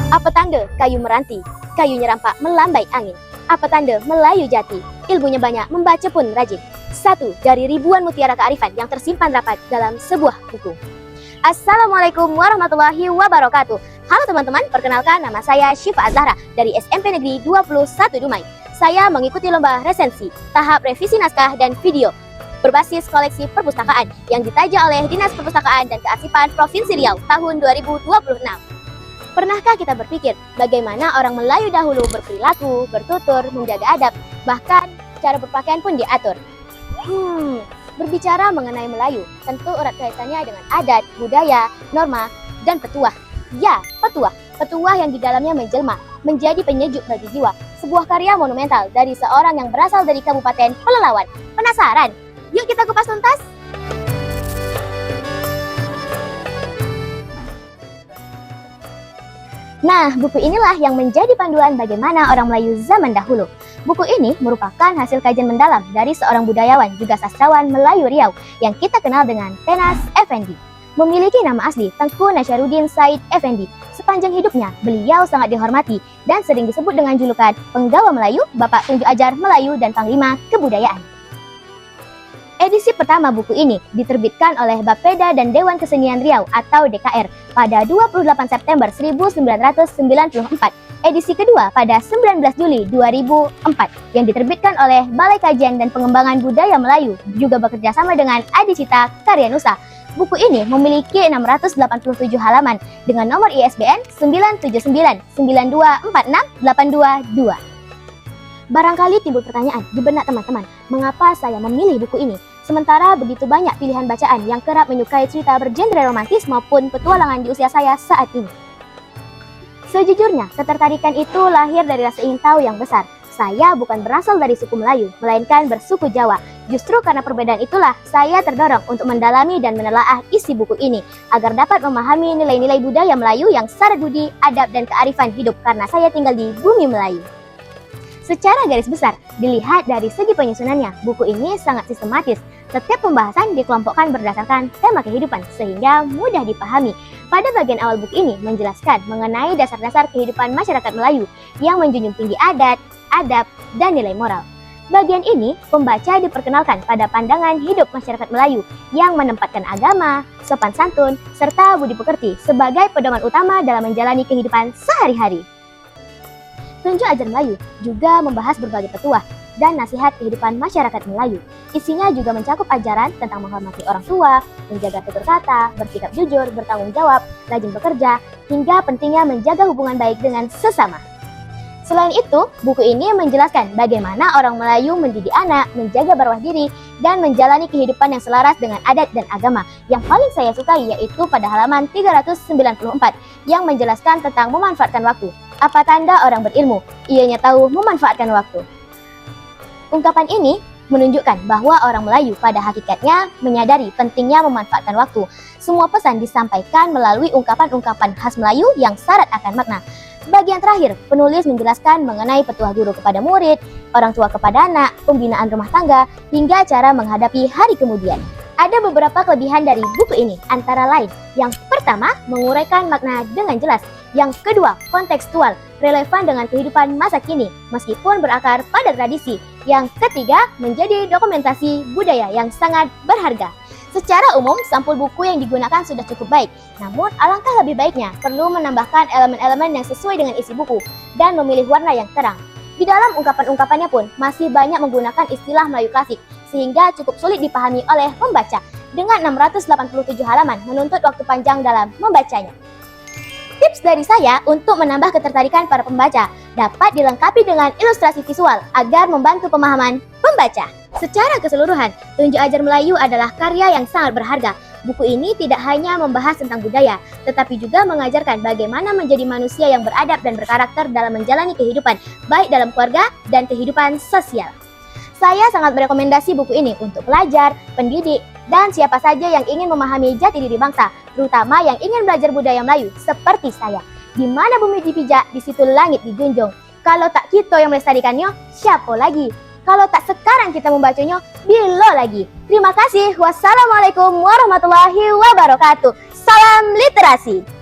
Apa tanda kayu meranti, kayunya rampak melambai angin? Apa tanda Melayu jati, ilmunya banyak, membaca pun rajin? Satu dari ribuan mutiara kearifan yang tersimpan rapat dalam sebuah buku. Assalamualaikum warahmatullahi wabarakatuh. Halo teman-teman, perkenalkan nama saya Syifa Azhara dari SMP Negeri 21 Dumai. Saya mengikuti lomba resensi, tahap revisi naskah dan video berbasis koleksi perpustakaan yang ditaja oleh Dinas Perpustakaan dan Kearsipan Provinsi Riau tahun 2026. Pernahkah kita berpikir bagaimana orang Melayu dahulu berperilaku, bertutur, menjaga adab, bahkan cara berpakaian pun diatur? Berbicara mengenai Melayu, tentu erat kaitannya dengan adat, budaya, norma, dan petuah. Ya, petuah. Petuah yang di dalamnya menjelma, menjadi penyejuk bagi jiwa. Sebuah karya monumental dari seorang yang berasal dari Kabupaten Pelalawan. Penasaran? Yuk kita kupas tuntas! Nah, buku inilah yang menjadi panduan bagaimana orang Melayu zaman dahulu. Buku ini merupakan hasil kajian mendalam dari seorang budayawan juga sastrawan Melayu Riau yang kita kenal dengan Tenas Effendi. Memiliki nama asli Tengku Nasyarudin Said Effendi. Sepanjang hidupnya, beliau sangat dihormati dan sering disebut dengan julukan Penggawa Melayu, Bapak Tunjuk Ajar Melayu, dan Panglima Kebudayaan. Edisi pertama buku ini diterbitkan oleh Bapeda dan Dewan Kesenian Riau atau DKR pada 28 September 1994. Edisi kedua pada 19 Juli 2004 yang diterbitkan oleh Balai Kajian dan Pengembangan Budaya Melayu juga bekerja sama dengan Adicita Karya Nusa. Buku ini memiliki 687 halaman dengan nomor ISBN 97992468222. Barangkali timbul pertanyaan di benak teman-teman, mengapa saya memilih buku ini? Sementara begitu banyak pilihan bacaan yang kerap menyukai cerita bergenre romantis maupun petualangan di usia saya saat ini. Sejujurnya, ketertarikan itu lahir dari rasa ingin tahu yang besar. Saya bukan berasal dari suku Melayu, melainkan bersuku Jawa. Justru karena perbedaan itulah, saya terdorong untuk mendalami dan menelaah isi buku ini, agar dapat memahami nilai-nilai budaya Melayu yang syarat budi, adab, dan kearifan hidup karena saya tinggal di bumi Melayu. Secara garis besar, dilihat dari segi penyusunannya, buku ini sangat sistematis. Setiap pembahasan dikelompokkan berdasarkan tema kehidupan, sehingga mudah dipahami. Pada bagian awal buku ini menjelaskan mengenai dasar-dasar kehidupan masyarakat Melayu yang menjunjung tinggi adat, adab, dan nilai moral. Bagian ini, pembaca diperkenalkan pada pandangan hidup masyarakat Melayu yang menempatkan agama, sopan santun, serta budi pekerti sebagai pedoman utama dalam menjalani kehidupan sehari-hari. Tunjuk Ajar Melayu juga membahas berbagai petuah dan nasihat kehidupan masyarakat Melayu. Isinya juga mencakup ajaran tentang menghormati orang tua, menjaga tutur kata, bersikap jujur, bertanggung jawab, rajin bekerja, hingga pentingnya menjaga hubungan baik dengan sesama. Selain itu, buku ini menjelaskan bagaimana orang Melayu mendidik anak, menjaga marwah diri, dan menjalani kehidupan yang selaras dengan adat dan agama. Yang paling saya sukai yaitu pada halaman 394 yang menjelaskan tentang memanfaatkan waktu. Apa tanda orang berilmu? Ianya tahu memanfaatkan waktu. Ungkapan ini menunjukkan bahwa orang Melayu pada hakikatnya menyadari pentingnya memanfaatkan waktu. Semua pesan disampaikan melalui ungkapan-ungkapan khas Melayu yang syarat akan makna. Bagian terakhir, penulis menjelaskan mengenai petuah guru kepada murid, orang tua kepada anak, pembinaan rumah tangga, hingga cara menghadapi hari kemudian. Ada beberapa kelebihan dari buku ini, antara lain, yang pertama, menguraikan makna dengan jelas. Yang kedua, kontekstual, relevan dengan kehidupan masa kini, meskipun berakar pada tradisi. Yang ketiga, menjadi dokumentasi budaya yang sangat berharga. Secara umum, sampul buku yang digunakan sudah cukup baik. Namun, alangkah lebih baiknya perlu menambahkan elemen-elemen yang sesuai dengan isi buku dan memilih warna yang terang. Di dalam ungkapan-ungkapannya pun masih banyak menggunakan istilah Melayu klasik, sehingga cukup sulit dipahami oleh pembaca. Dengan 687 halaman menuntut waktu panjang dalam membacanya. Tips dari saya untuk menambah ketertarikan para pembaca dapat dilengkapi dengan ilustrasi visual agar membantu pemahaman pembaca. Secara keseluruhan, Tunjuk Ajar Melayu adalah karya yang sangat berharga. Buku ini tidak hanya membahas tentang budaya, tetapi juga mengajarkan bagaimana menjadi manusia yang beradab dan berkarakter dalam menjalani kehidupan, baik dalam keluarga dan kehidupan sosial. Saya sangat merekomendasi buku ini untuk pelajar, pendidik, dan siapa saja yang ingin memahami jati diri bangsa, terutama yang ingin belajar budaya Melayu seperti saya. Di mana bumi dipijak, di situ langit dijunjung. Kalau tak kita yang melestarikannya, siapa lagi? Kalau tak sekarang kita membacanya, bila lagi? Terima kasih. Wassalamualaikum warahmatullahi wabarakatuh. Salam literasi.